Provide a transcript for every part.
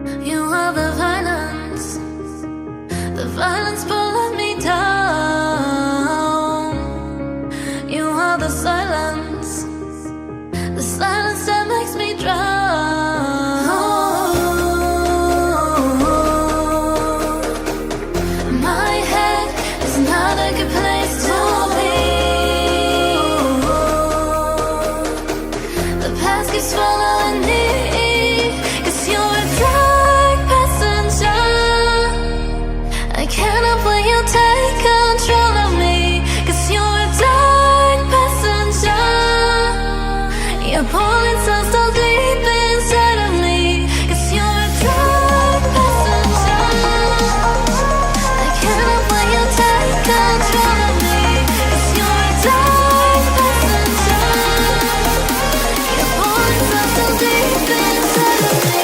You are the violence pulling me down. You are the silence that makes me drown. My head is not a good place to be. The past keeps following me, 'cause you're a dark passenger. I cannot let you take control of me, 'cause you're a dark passenger. You're pulling so deep inside of me, 'cause you're a dark passenger. I cannot let you take control of me, 'cause you're a dark passenger. You're pulling so deep inside of me.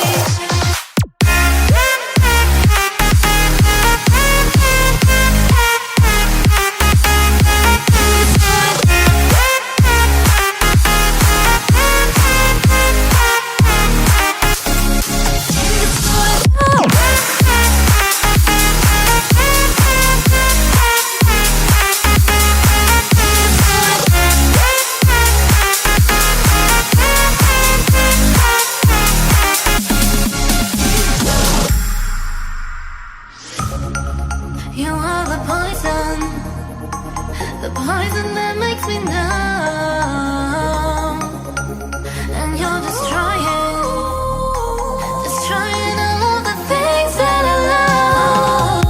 You are the poison that makes me numb. And you're destroying all of the things that I love.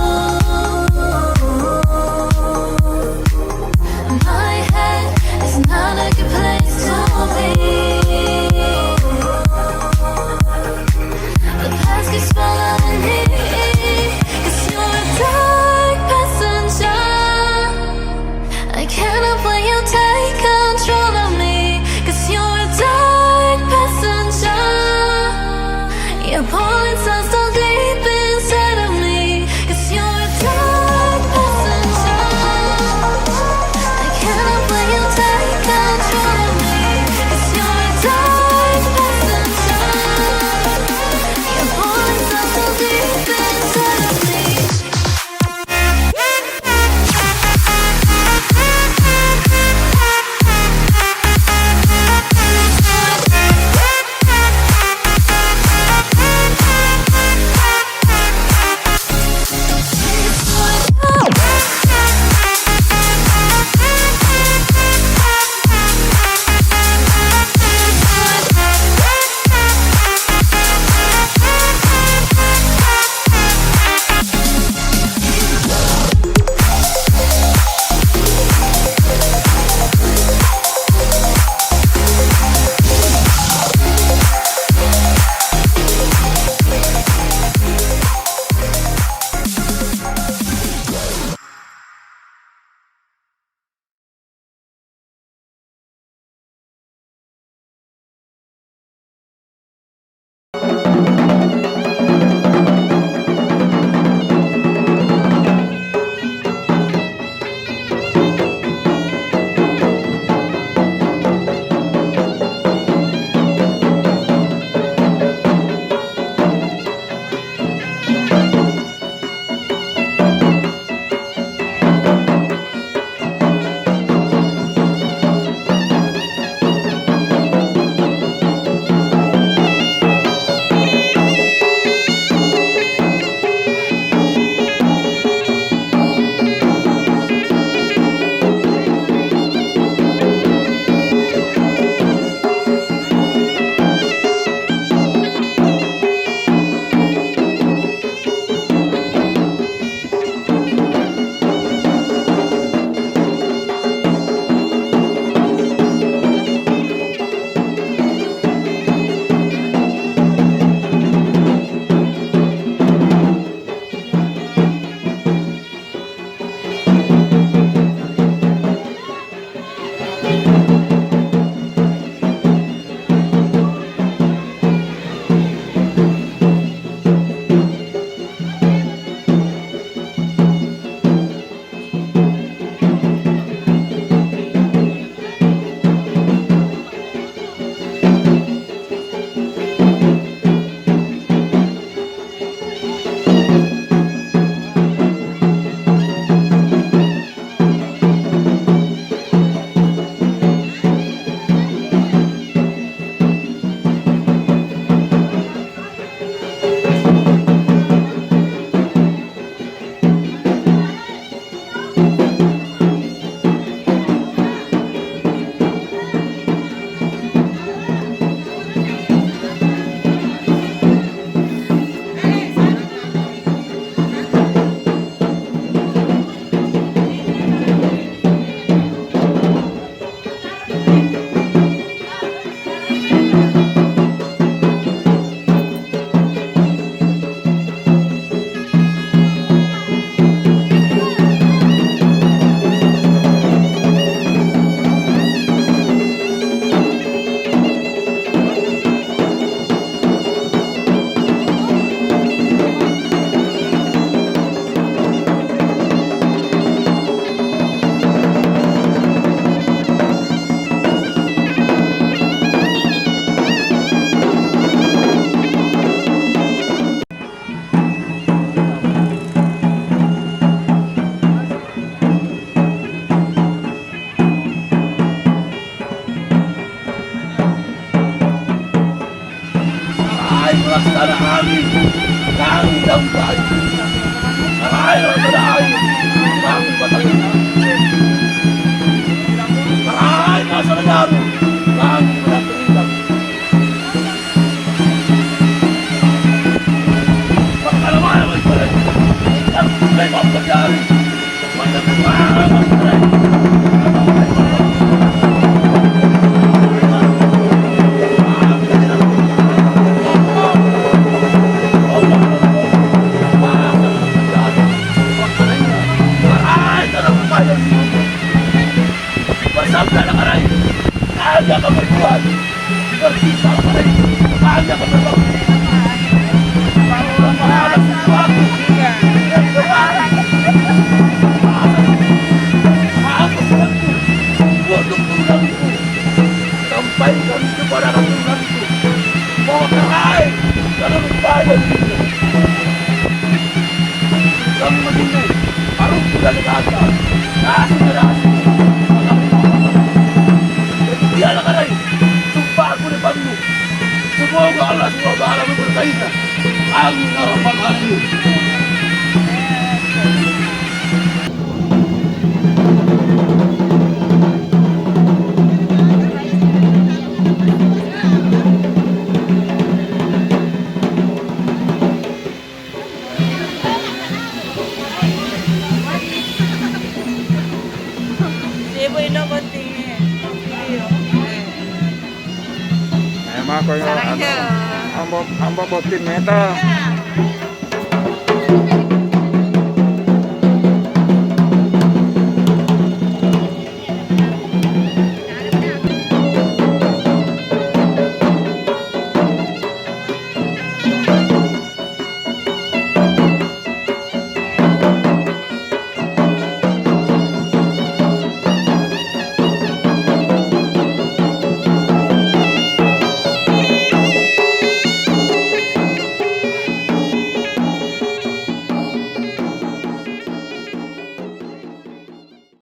My head is not a good place to be. The past keeps following me, 'cause you're a dark passenger. I cannot let you take control of me, 'cause you're a dark passenger. You're pulling so deep inside of me, 'cause you're a dark passenger. I cannot let you take control of me, 'cause you're a dark passenger. You're pulling so deep inside of me. pelaksanaan kang dampay. Marayo marayo kang patagin. Marayo na sa laro kang patagin. Pagkalaman ay pala. Ang may papagari. Magkakawa ang pala. Bersabda anak anak, ada akan berbuat. Berpisah anak, ada akan berbuat. Sampaikan kepada Rasulullah bahwa cerai dalam ibadah yang begini harus sudah dikatakan ya anak-anak, sumpah aku depan lu. Semoga Allah SWT memberkainya. Amin ya rabbal alamin. Emang kau yang Sarang ambo botin meta.